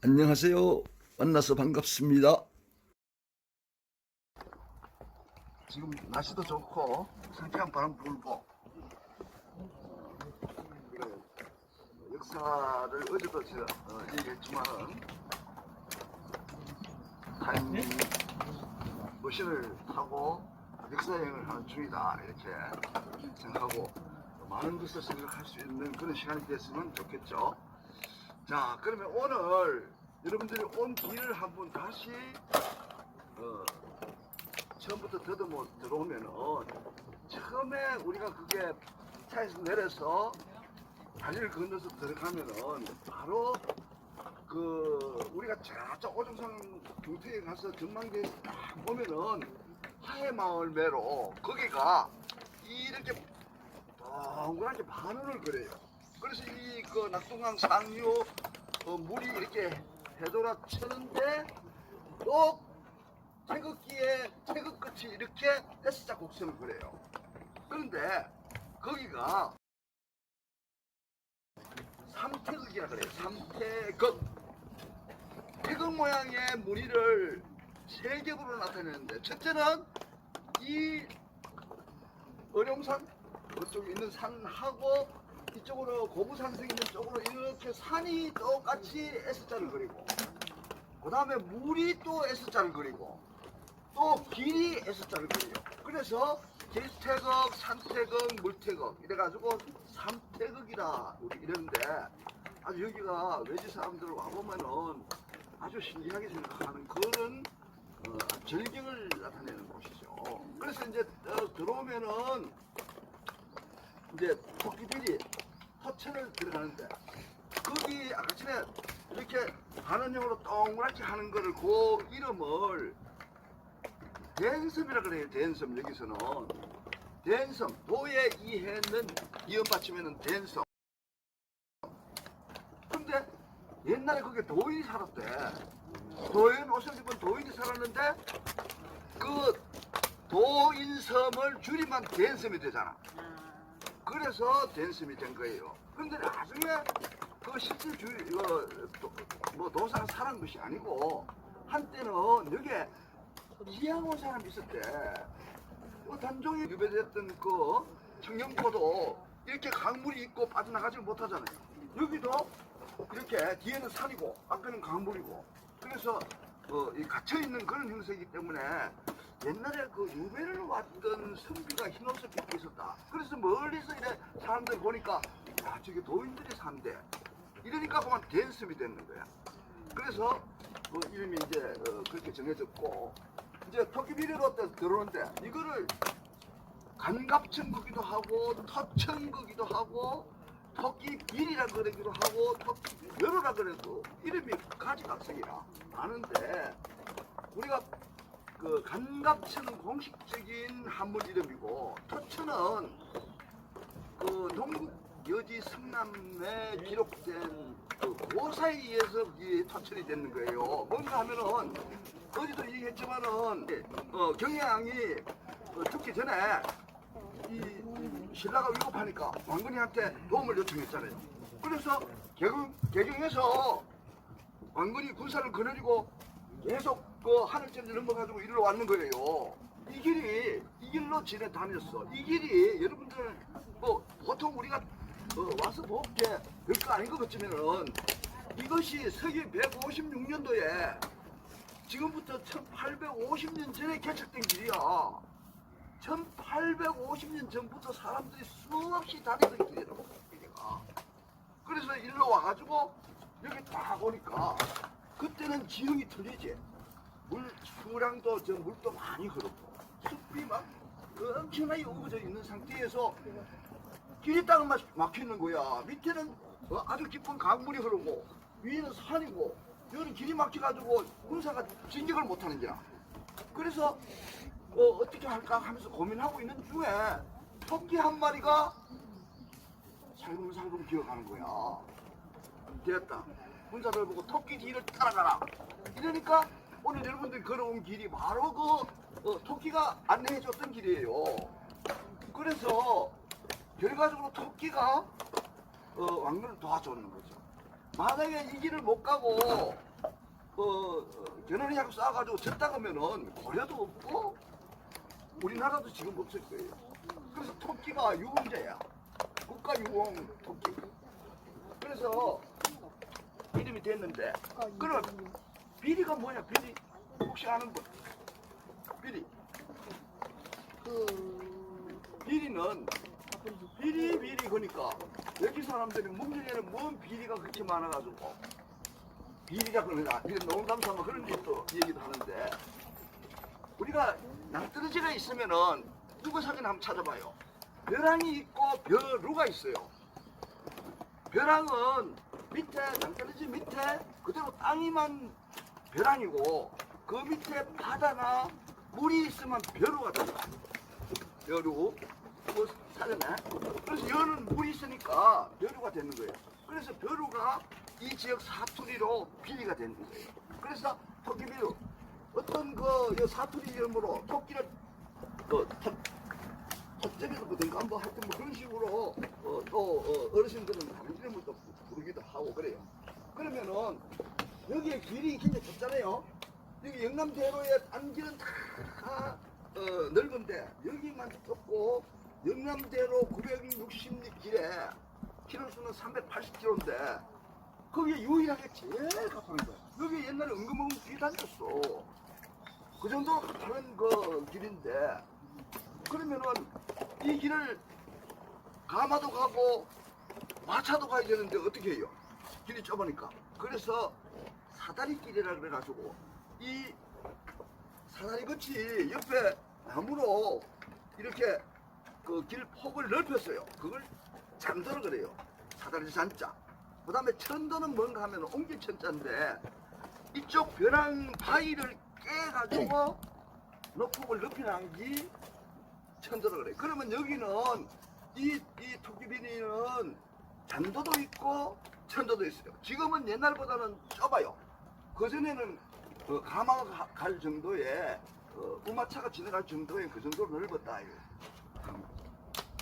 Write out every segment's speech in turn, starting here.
안녕하세요. 만나서 반갑습니다. 지금 날씨도 좋고 상쾌한 바람 불고 역사를 어제도 얘기했지만은 타임머신을 타고 역사여행을 하는 중이다 이렇게 생각하고 많은 것을 생각할 수 있는 그런 시간이 됐으면 좋겠죠. 자, 그러면 오늘 여러분들이 온 길을 한번 다시 처음부터 더듬어 들어오면은 처음에 우리가 그게 차에서 내려서 다리를 건너서 들어가면은 바로 우리가 저쪽 오종산 경태에 가서 전망대에서 딱 보면은 하회마을매로 거기가 이렇게 동그랗게 반원을 그려요. 그래서 이 낙동강 상류 물이 이렇게 되돌아 치는데 또 태극 끝이 이렇게 S자 곡선을 그려요. 그런데 거기가 삼태극이라 그래요. 삼태극. 태극 모양의 무늬를 세 겹으로 나타내는데 첫째는 이 어룡산 그쪽에 있는 산하고 이쪽으로 고부산성 있는 쪽으로 이렇게 산이 똑같이 S자를 그리고 그 다음에 물이 또 S자를 그리고 또 길이 S자를 그려요. 그래서 길태극, 산태극, 물태극 이래가지고 삼태극이다 우리 이러는데 아주 여기가 외지 사람들 와보면은 아주 신기하게 생각하는 그런 절경을 나타내는 곳이죠. 그래서 이제 들어오면은 이제 토끼들이 터천을 들어가는데 거기 아까 전에 이렇게 반원형으로 동그랗게 하는 거를 그 이름을 대행섬이라 그래요. 대행섬. 여기서는 대행섬 도에 이해는 이음 받치면은 대행섬. 근데 옛날에 거기에 도인이 살았대. 도인 옷을 입은 도인이 살았는데 그 도인섬을 줄이면 대행섬이 되잖아. 그래서 대행섬이 된 거예요. 근데 나중에 그 실제 도사가 살은 것이 아니고 한때는 여기에 기양 온 사람이 있었대. 단종이 유배됐던 그 청년포도 이렇게 강물이 있고 빠져나가지 못하잖아요. 여기도 이렇게 뒤에는 산이고 앞에는 강물이고 그래서 이 갇혀있는 그런 형태이기 때문에 옛날에 그 유배를 왔던 선비가 흰 옷을 입고 있었다. 그래서 멀리서 이래 사람들 보니까 야 저기 도인들이 산대. 이러니까 그만 대행섬이 되는 거야. 그래서 이름이 이제 그렇게 정해졌고 이제 토끼비리로 들어오는데 이거를 간갑천거기도 하고 터천거기도 하고 토끼비리라 그러기도 하고 토끼벼루라 그래도 이름이 가지각색이라 아는데 우리가 그 간갑천은 공식적인 한문 이름이고 터천은 그 동국 여지 성남에 기록된 그 고사에 의해서 이 터천이 되는 거예요. 뭔가 하면은 어제도 얘기했지만은 경양이 죽기 전에 이 신라가 위급하니까 왕건이한테 도움을 요청했잖아요. 그래서 개경에서 왕건이 군사를 거느리고 계속 그 하늘천을 넘어가지고 이리로 왔는 거예요. 이 길로 지내 다녔어. 이 길이 여러분들 보통 우리가 와서 볼게 별거 아닌 것 같지만은 이것이 서기 156년도에 지금부터 1850년 전에 개척된 길이야. 1850년 전부터 사람들이 수없이 다니던 길이라고 여기가. 그래서 일로 와가지고 여기 딱 오니까 그때는 지형이 틀리지. 수량도 물도 많이 흐르고 숲이 막 엄청나게 우거져 있는 상태에서 길이 딱 막히는 거야. 밑에는 아주 깊은 강물이 흐르고 위에는 산이고 여기는 길이 막혀가지고 군사가 진격을 못하는 거야. 그래서 어떻게 할까 하면서 고민하고 있는 중에 토끼 한 마리가 살금살금 기어가는 거야. 됐다. 군사들 보고 토끼 뒤를 따라가라. 이러니까 오늘 여러분들이 걸어온 길이 바로 토끼가 안내해줬던 길이에요. 그래서 결과적으로 토끼가 왕건을 도와주는 거죠. 만약에 이 길을 못 가고 견훤약 쏴가지고 졌다 그러면은 고려도 없고 우리나라도 지금 없을 거예요. 그래서 토끼가 유공자야. 국가유공 토끼. 그래서 이름이 됐는데, 그럼 비리가 뭐냐? 비리 혹시 아는 분? 비리. 비리는 비리 그러니까 여기 사람들이 문경에는 뭔 비리가 그렇게 많아가지고 비리가 그러나 이런 농담 삼아 그런 또 얘기도 하는데, 우리가 낭떠러지가 있으면은 누구 사진 한번 찾아봐요. 벼랑이 있고 벼루가 있어요. 벼랑은 밑에 낭떠러지 밑에 그대로 땅이만 벼랑이고 그 밑에 바다나 물이 있으면 벼루가 돼요. 벼루. 뭐 사잖아. 그래서 여는 물이 있으니까 벼루가 되는 거예요. 그래서 벼루가 이 지역 사투리로 비리가 되는 거예요. 그래서 토끼비루 어떤 그 사투리 이름으로 토끼를 헛점에서 보든가 뭐 하여튼 뭐 그런 식으로 또 어르신들은 다른 이름을 또 부르기도 하고 그래요. 그러면은 여기에 길이 굉장히 좁잖아요. 여기 영남대로의 안길은 다 넓은데 여기만 좁고 영남대로 960리 길에 키로수는 380km인데 거기에 유일하게 제일 가파른 거야. 여기 옛날에 은근히 길 다녔어. 그 정도로 가파른 그 길인데, 그러면은 이 길을 가마도 가고 마차도 가야 되는데 어떻게 해요? 길이 좁으니까. 그래서 사다리길이라 그래가지고 이 사다리같이 옆에 나무로 이렇게 그 길 폭을 넓혔어요. 그걸 잔도로 그래요. 사다리 잔자. 그 다음에 천도는 뭔가 하면 옹기천자인데 이쪽 벼랑 바위를 깨가지고 높폭을 높이는 게 천도로 그래요. 그러면 여기는 이 토끼비리는 잔도도 있고 천도도 있어요. 지금은 옛날보다는 좁아요. 그전에는 가마가 갈 정도의 우마차가 지나갈 정도의 그 정도로 넓었다.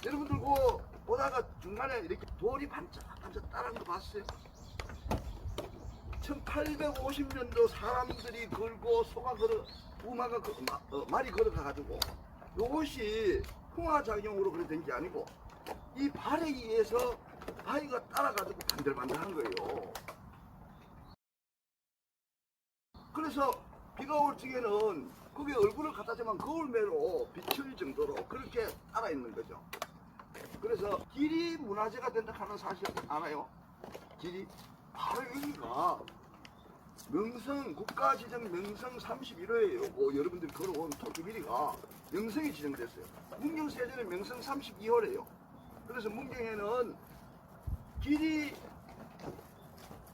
여러분들 그 보다가 중간에 이렇게 돌이 반짝반짝 따라한 거 봤어요? 1850년도 사람들이 걸고 소가 걸어 우마가 말이 걸어가가지고 이것이 풍화작용으로 그래 된 게 아니고 이 발에 의해서 바위가 따라가지고 반들반들한 거예요. 그래서 비가 올 적에는 거기에 얼굴을 갖다 대면 거울매로 비칠 정도로 그렇게 따라 있는 거죠. 그래서 길이 문화재가 된다 하는 사실 알아요? 길이 바로 여기가 명성 국가지정 명성 31호예요. 뭐 여러분들이 걸어온 토끼비리가 명성이 지정됐어요. 문경세제는 명성 32호래요. 그래서 문경에는 길이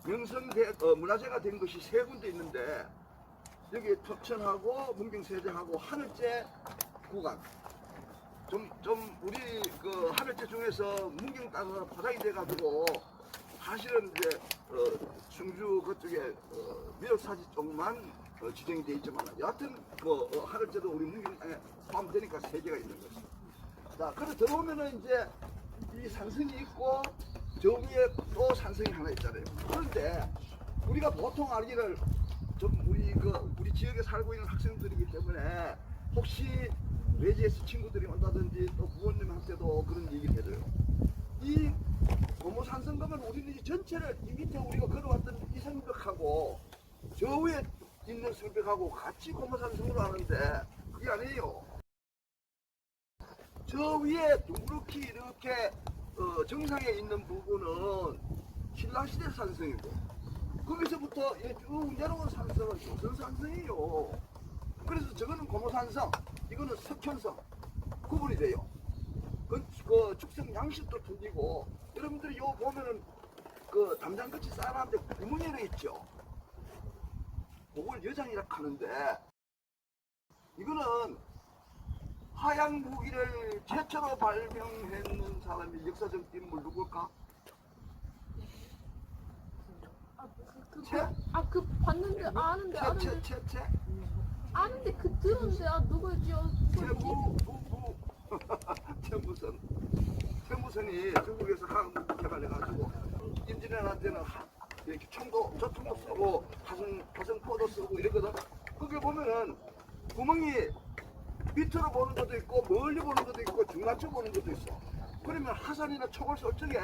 명성 문화재가 된 것이 세 군데 있는데 여기 톱천하고 문경세제하고 하늘제 구간. 좀 우리 그 하늘제 중에서 문경 땅은 포장이 돼가지고 사실은 이제 충주 그쪽에 미역사지 쪽만 지정이 돼 있지만 여하튼 하늘제도 우리 문경 땅에 포함되니까 세 개가 있는 거죠. 자, 그래 들어오면은 이제 이 산성이 있고 저 위에 또 산성이 하나 있잖아요. 그런데 우리가 보통 알기를 좀 우리 지역에 살고 있는 학생들이기 때문에 혹시 외지에서 친구들이 온다든지 또 부모님한테도 그런 얘기를 해줘요. 이 고모산성금은 우리는 이 전체를 이 밑에 우리가 걸어왔던 이 성벽하고 저 위에 있는 성벽하고 같이 고모산성으로 하는데 그게 아니에요. 저 위에 둥그렇게 이렇게 정상에 있는 부분은 신라시대 산성이고 거기서부터 쭉 내려온 산성은 조선산성이에요. 그래서 저거는 고모산성, 이거는 석현성 구분이 돼요. 그 축성 양식도 틀리고 여러분들이 요 보면은 그 담장같이 쌓아놨는데 구멍이 있죠. 그걸 여장이라 하는데 이거는 하양 무기를 최초로 발명했는 사람이 역사적 인물 누굴까? 그 봤는데 아는데 아는데 그 들었는데 누구지요? 태무선이 중국에서 한국 개발해가지고 임진왜란한테는 이렇게 저통도 쏘고 화성포 여기는 하산이나 초골설 쪽에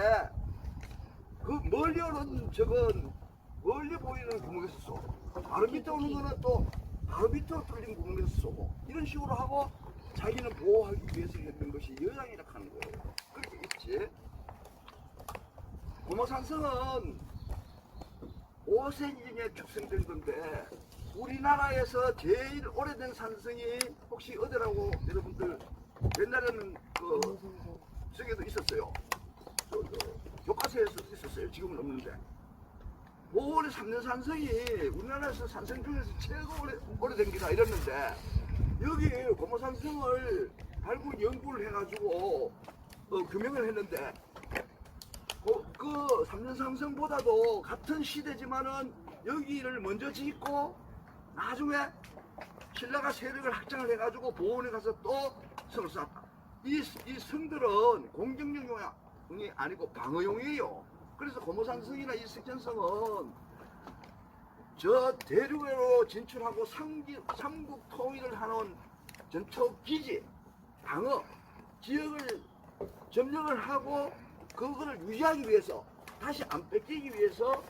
그 멀리 오는 저건 멀리 보이는 구멍에서 쏘고 바로 밑에 오는 거는 또 바로 밑으로 뚫린 구멍에서 쏘고 이런 식으로 하고 자기는 보호하기 위해서 했던 것이 여장이라 하는 거예요. 그렇게 있지. 고모산성은 5세기에 축생된 건데 우리나라에서 제일 오래된 산성이 혹시 어디라고 여러분들 옛날에는 그 저기도 있었어요. 교과서에서 있었어요. 지금은 없는데 5월에 3년 산성이 우리나라에서 산성 중에서 최고 오래된 기다 이랬는데 여기 고모산성을 발굴 연구를 해가지고 규명을 했는데 그 3년 산성보다도 같은 시대지만은 여기를 먼저 짓고 나중에 신라가 세력을 확장을 해가지고 보원에 가서 또 성을 쌓았다. 이 성들은 공격용이 아니고 방어용이에요. 그래서 고모산성이나 이 석전성은 저 대륙으로 진출하고 삼국 통일을 하는 전투 기지, 방어, 지역을 점령을 하고 그거를 유지하기 위해서 다시 안 뺏기기 위해서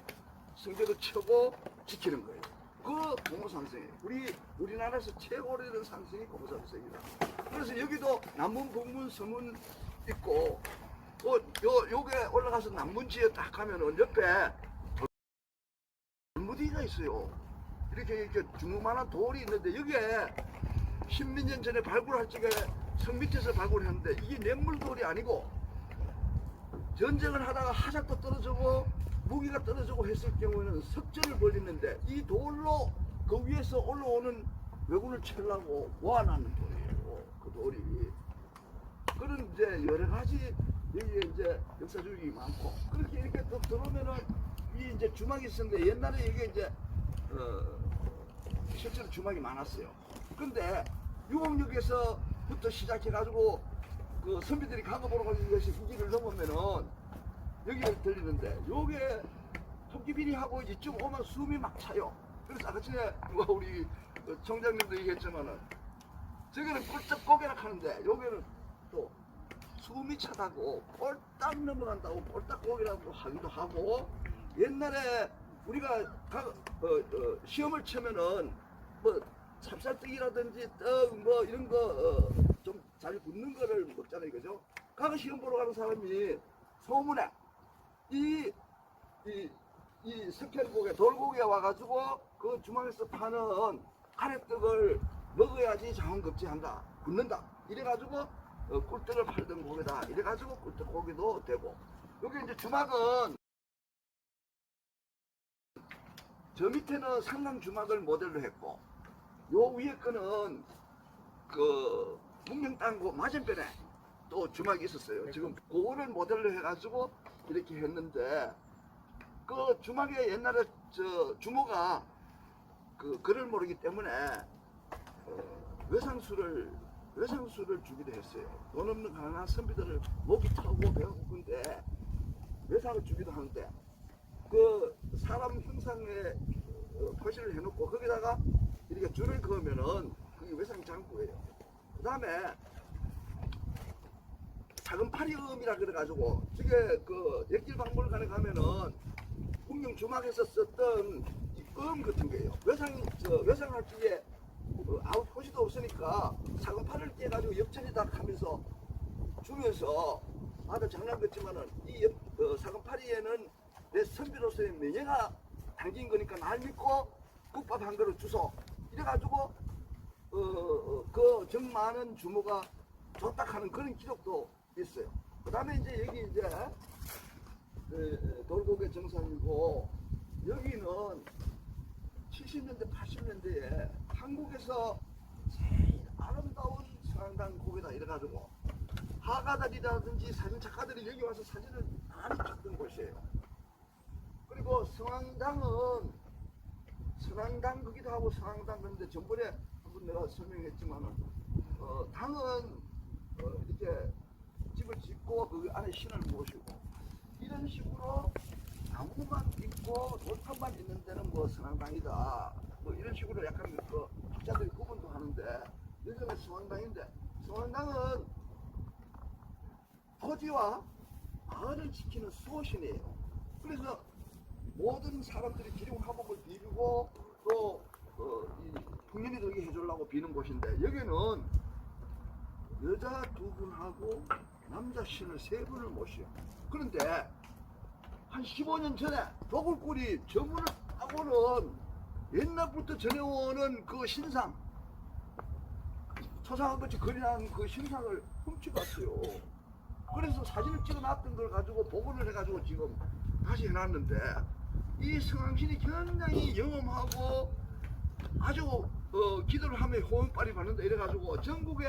성벽을 쳐고 지키는 거예요. 그 고모산성이에요. 우리나라에서 최고 오래된 산성이 고모산성이다. 그래서 여기도 남문, 북문, 서문 있고 요게 올라가서 남문지에 딱 가면은 옆에 돌무디가 있어요. 이렇게 주먹만한 돌이 있는데 여기에 십몇 년 전에 발굴할 적에 성 밑에서 발굴했는데 이게 냇물돌이 아니고 전쟁을 하다가 하작도 떨어지고 무기가 떨어지고 했을 경우에는 석전을 벌리는데 이 돌로 그 위에서 올라오는 왜군을 치려고 모아놨는 돌이에요. 그 돌이. 그런 이제 여러 가지 여기에 이제 역사적이 많고 그렇게 이렇게 또 들어오면은 이 이제 주막이 있었는데 옛날에 이게 이제 실제로 주막이 많았어요. 근데 유목역에서부터 시작해가지고 그 선비들이 강가 보러 가는 것이 이 길을 넘으면은 여기를 들리는데 요게 토끼비리하고 이쪽 오면 숨이 막 차요. 그래서 아까 전에 우리 총장님도 얘기했지만은 저기는 꿀떡 고개라 하는데 여기는 또 숨이 차다고 꼴딱 넘어간다고 꼴딱 고개라고 하기도 하고 옛날에 우리가 시험을 치면은 뭐 찹쌀떡이라든지 떡 뭐 이런 거 좀 잘 굽는 거를 먹잖아요, 그죠? 가서 시험 보러 가는 사람이 소문에 이 석회고개 돌고기에 와가지고 그 주방에서 파는 가래떡을 먹어야지 장원급제한다, 굽는다. 이래가지고 꿀떡을 팔던 고기다. 이래가지고 꿀떡 고기도 되고. 여기 이제 주막은 저 밑에는 상강 주막을 모델로 했고, 요 위에 거는 그 문명 땅고 맞은편에 또 주막이 있었어요. 지금 그거를 모델로 해가지고 이렇게 했는데, 그 주막에 옛날에 저 주모가 그 글을 모르기 때문에 외상수를 주기도 했어요. 돈 없는 가난한 선비들을 목이 타고 배우고 근데 외상을 주기도 하는데 그 사람 형상에 표시를 해놓고 거기다가 이렇게 줄을 그으면은 그게 외상 장구예요. 그 다음에 작은 파리음이라 그래가지고 저게 그 역길박물관에 가면은 문명 주막에서 썼던 이음 같은 거예요. 외상할 적에 아무 표시도 없으니까 작은 팔을 깨가지고 옆전이다 하면서 주면서 아들 장난 같지만은 이 작은 파리에는 내 선비로서의 명예가 담긴 거니까 날 믿고 국밥 한 그릇 주소 이래가지고 그 정 많은 주모가 줬다 하는 그런 기록도 있어요. 그 다음에 이제 여기 이제 돌고개 정상이고 여기는 70년대 80년대에 한국에서 제일 아름다운 성황당 고개다 이래가지고 화가들이라든지 사진 작가들이 여기 와서 사진을 많이 찍던 곳이에요. 그리고 성황당은 성황당 거기도 하고 성황당 그런데 전번에 한번 내가 설명했지만은 당은 이렇게 집을 짓고 그 안에 신을 모시고 이런 식으로 나무만 있고 돌판만 있는 데는 뭐 성황당이다 뭐 이런 식으로 약간 그 학자들이 구분도 하는데 여기는 성황당인데 성황당은 토지와 마을을 지키는 수호신이에요. 그래서 모든 사람들이 기룡화복을 비비고 또 이 풍년이 들게 해주려고 비는 곳인데, 여기는 여자 2분하고 남자 신을 3분을 모셔요. 그런데 한 15년 전에 도굴꾼이 저문을 하고는 옛날부터 전해오는 그 신상, 초상화같이 그려놓은 그 신상을 훔쳐갔어요. 그래서 사진을 찍어놨던 걸 가지고 복원을 해가지고 지금 다시 해놨는데, 이 성황신이 굉장히 영험하고 아주 기도를 하면 호응빨이 받는다 이래가지고 전국에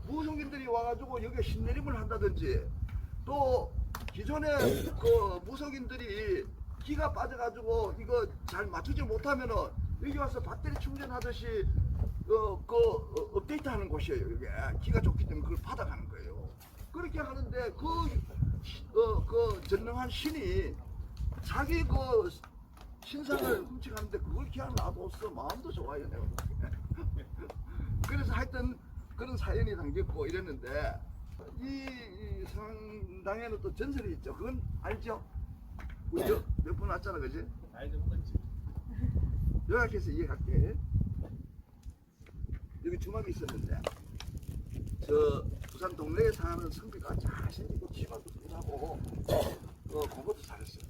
무속인들이 와가지고 여기에 신내림을 한다든지, 또 기존에 그 무속인들이 기가 빠져가지고 이거 잘 맞추지 못하면은 여기 와서 배터리 충전하듯이 업데이트 하는 곳이에요. 이게 기가 좋기 때문에 그걸 받아가는 거예요. 그렇게 하는데 그 전능한 신이 자기 그 신상을 훔쳐가는데 그걸 그냥 놔뒀어. 마음도 좋아요. 내가. 그래서 하여튼 그런 사연이 담겼고 이랬는데, 이 성당에는 또 전설이 있죠. 그건 알죠? 우리 몇 번 왔잖아, 그지? 나이 좀 먹지. 요약해서 이해할게. 여기 주막이 있었는데, 저 부산 동네에 사는 성비가 잘생기고 집안도 부하고 공부도 잘했어요.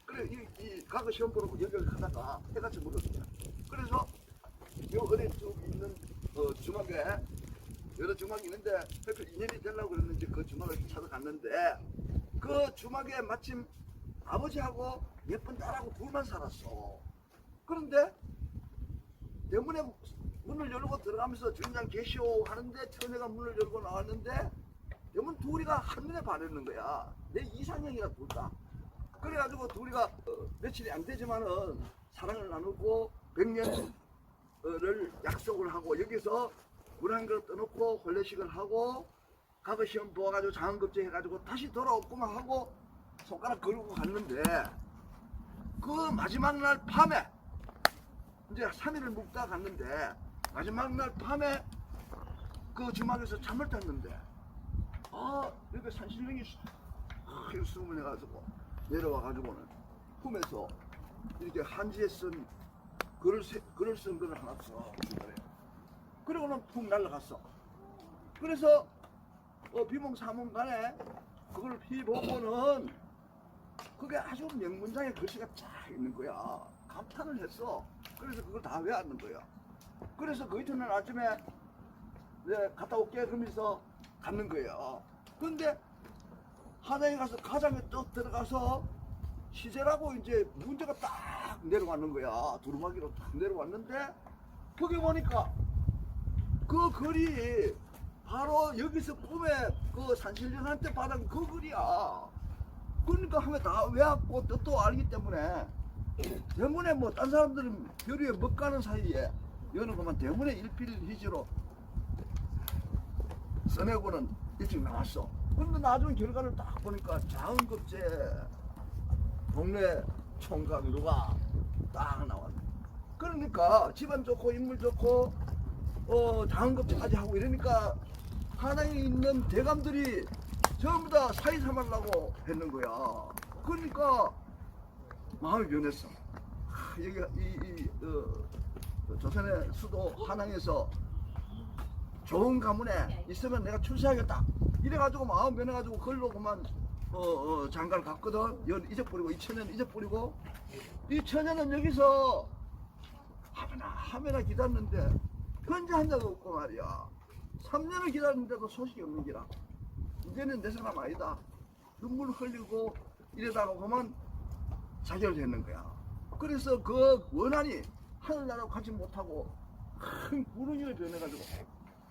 그래 이 과거 시험 보러 여기를 가다가 해같이 물었어요. 그래서 요 어디 쭉 있는 주막에 여러 주막이 있는데 그 인연이 되려고 그랬는지 그 주막을 찾아갔는데, 그 주막에 마침 아버지하고 예쁜 딸하고 둘만 살았어. 그런데 대문에 문을 열고 들어가면서 주인장 계시오 하는데 처녀가 문을 열고 나왔는데 대문 둘이가 한눈에 반했는 거야. 내 이상형이라 둘 다. 그래가지고 둘이가 며칠이 안 되지만은 사랑을 나누고 100년을 약속을 하고 여기서 물 한 그릇 떠놓고 혼례식을 하고 과거 시험 보아가지고 장원급제 해가지고 다시 돌아오고만 하고 손가락 걸고 갔는데, 그 마지막 날 밤에 이제 3일을 묵다 갔는데 마지막 날 밤에 그 주막에서 잠을 잤는데 이렇게 산신령이 숨을 해가지고 내려와가지고는 품에서 이렇게 한지에 쓴 글을 쓴 글을 하나 써. 그리고는 푹 날아갔어. 그래서 비몽사몽간에 그걸 피보고는 그게 아주 명문장의 글씨가 쫙 있는 거야. 감탄을 했어. 그래서 그걸 다 외웠는 거야. 그래서 그 이튿날 아침에 갔다 올게 그러면서 갔는 거예요. 근데 하나에 가서 가장에 쭉 들어가서 시제라고 이제 문제가 딱 내려왔는 거야. 두루마기로 딱 내려왔는데, 거기 보니까 그 글이 바로 여기서 꿈에 그 산신령한테 받은 그 글이야. 그러니까 하면 다 외웠고 뜻도 알기 때문에, 대문에 뭐 딴 사람들은 별 위에 못 가는 사이에 여는 그만 대문에 일필휘지로 써내고는 일찍 나왔어. 근데 나중에 결과를 딱 보니까 장원급제 동네 총각 누가 딱 나왔네. 그러니까 집안 좋고 인물 좋고 장원급제까지 하고 이러니까 하나에 있는 대감들이 전부 다 사이 삼으려고 했는 거야. 그러니까 마음이 변했어. 여기가 조선의 수도 한양에서 좋은 가문에 있으면 내가 출세하겠다 이래가지고 마음 변해가지고 걸로 그만 장가를 갔거든. 이건 잊어버리고, 이 처녀는 잊어버리고, 이 처녀는 여기서 하면아 기다렸는데 현재 한 자도 없고 말이야. 3년을 기다렸는데도 소식이 없는 기라. 이제는 내 사람 아니다. 눈물 흘리고 이러다가 그만 자결됐는 거야. 그래서 그 원한이 하늘나라로 가지 못하고 큰 구름이 변해가지고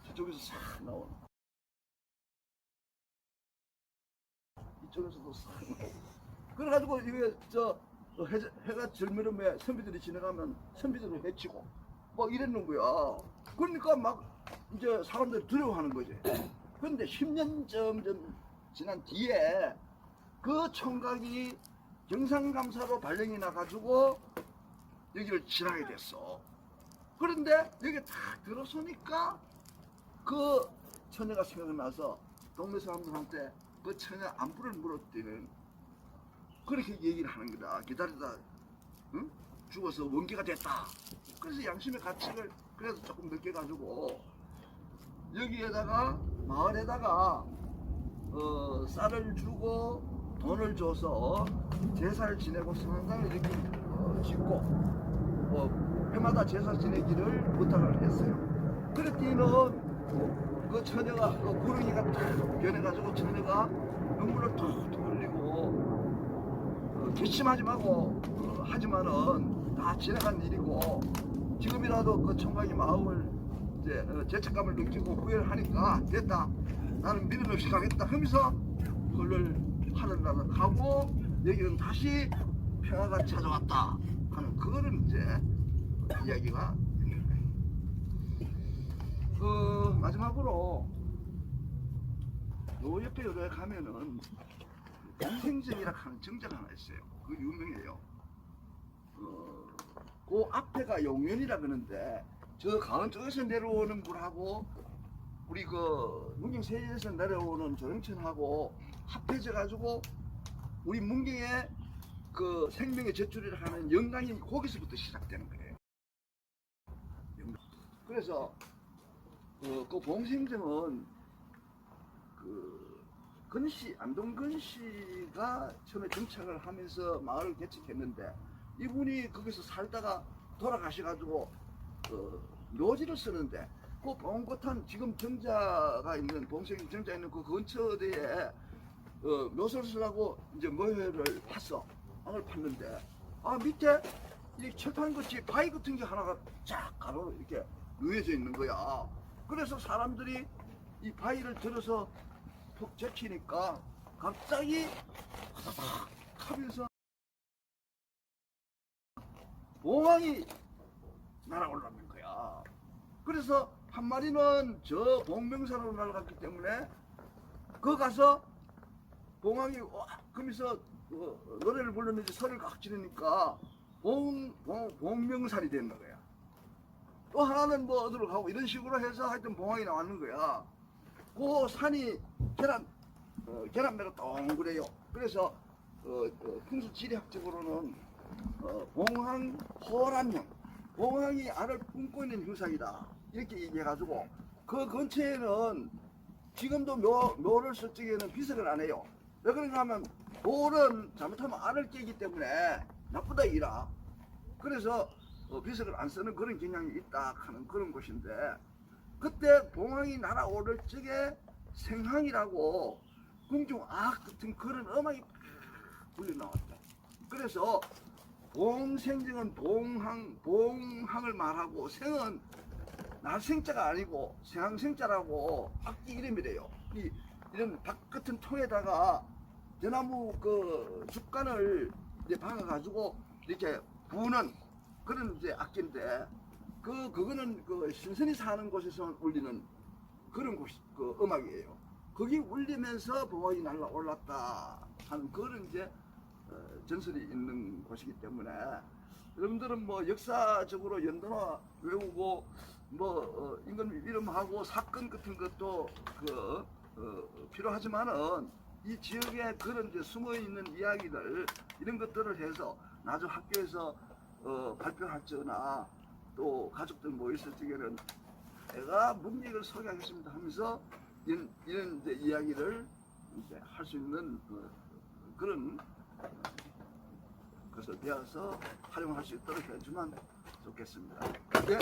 저쪽에서 싹 나오는, 이쪽에서도 싹 나오고, 그래가지고 이게 해가 절미름에 선비들이 지나가면 선비들을 해치고 뭐 이랬는 거야. 그러니까 막 이제 사람들이 두려워하는 거지. 그런데 10년 좀 지난 뒤에 그 총각이 경상감사로 발령이 나가지고 여기를 지나게 됐어. 그런데 여기 딱 들어서니까 그 처녀가 생각나서 동네 사람들한테 그 처녀 안부를 물었더니 그렇게 얘기를 하는 거다. 기다리다 응? 죽어서 원기가 됐다. 그래서 양심의 가책을 그래서 조금 늦게 가지고 여기에다가 마을에다가 쌀을 주고 돈을 줘서 제사를 지내고 성당을 이렇게 짓고 해마다 제사 지내기를 부탁을 했어요. 그랬더니는 그 처녀가 그 구렁이가 탁 변해가지고 처녀가 눈물을 툭툭 흘리고 괘씸하지 말고 하지만은 다 지나간 일이고 지금이라도 그 총각이 마음을 이제 죄책감을 느끼고 후회를 하니까 됐다. 나는 믿음 없이 가겠다 하면서 그걸 하늘나라 가고 여기는 다시 평화가 찾아왔다 하는 그거는 이제 이야기가 있는 거예요. 마지막으로 요 옆에 요래 가면은 공생정이라 하는 정자가 하나 있어요. 그 유명해요. 그 앞에가 용연이라 그러는데 저 강원 쪽에서 내려오는 물하고 우리 그 문경세에서 내려오는 조영천하고 합해져 가지고 우리 문경의 그 생명의 젖줄이라 하는 영광이 거기서부터 시작되는 거예요. 그래서 그 봉생정은 그 근씨 안동근 씨가 처음에 정착을 하면서 마을을 개척했는데 이분이 거기서 살다가 돌아가셔가지고 묘지를 쓰는데 그 봉고탄 지금 정자가 있는 봉생 정자 있는 그 근처대에 묘소를 쓰라고 이제 모회를 팠어. 안을 팠는데 밑에 이 철판 같이 바위 같은 게 하나가 쫙 가로 이렇게 누워져 있는 거야. 그래서 사람들이 이 바위를 들어서 푹 제치니까 갑자기 화다닥 하면서 봉황이 날아올라는 거야. 그래서 한 마리는 저 봉명산으로 날아갔기 때문에 그 가서 봉황이 그러면서 노래를 불렀는지 소리를 꽉 지르니까 봉명산이 되는 거야. 또 하나는 뭐 어디로 가고 이런 식으로 해서 하여튼 봉황이 나왔는 거야. 그 산이 계란매로 동그래요. 그래서 풍수 지리학적으로는 봉황호란형, 봉황이 알을 품고 있는 형상이다 이렇게 얘기해가지고 그 근처에는 지금도 묘를 쓸 적에는 비석을 안 해요. 왜 그런가 하면 돌은 잘못하면 알을 깨기 때문에 나쁘다 이라. 그래서 비석을 안 쓰는 그런 경향이 있다 하는 그런 곳인데 그때 봉황이 날아오를 적에 생항이라고 궁중악 같은 그런 음악이 울려 나왔다. 그래서 봉생정은 봉항을 말하고 생은 날생자가 아니고 생항생자라고 악기 이름이래요. 이런 박 같은 통에다가 대나무 그 죽간을 이제 박아가지고 이렇게 부는 그런 이제 악기인데 그거는 그 신선이 사는 곳에서 울리는 그런 곳, 그 음악이에요. 거기 울리면서 봉황이 날아올랐다 하는 그런 이제 전설이 있는 곳이기 때문에 여러분들은 뭐 역사적으로 연도나 외우고 뭐 인근 이름하고 사건 같은 것도 필요하지만은 이 지역에 그런 이제 숨어 있는 이야기들 이런 것들을 해서 나중 학교에서 발표할 적이나 또 가족들 모였을 적에는 내가 문맥을 소개하겠습니다 하면서 이런 이제 이야기를 이제 할 수 있는 그런 것을 배워서 활용할 수 있도록 해주면 좋겠습니다. 네.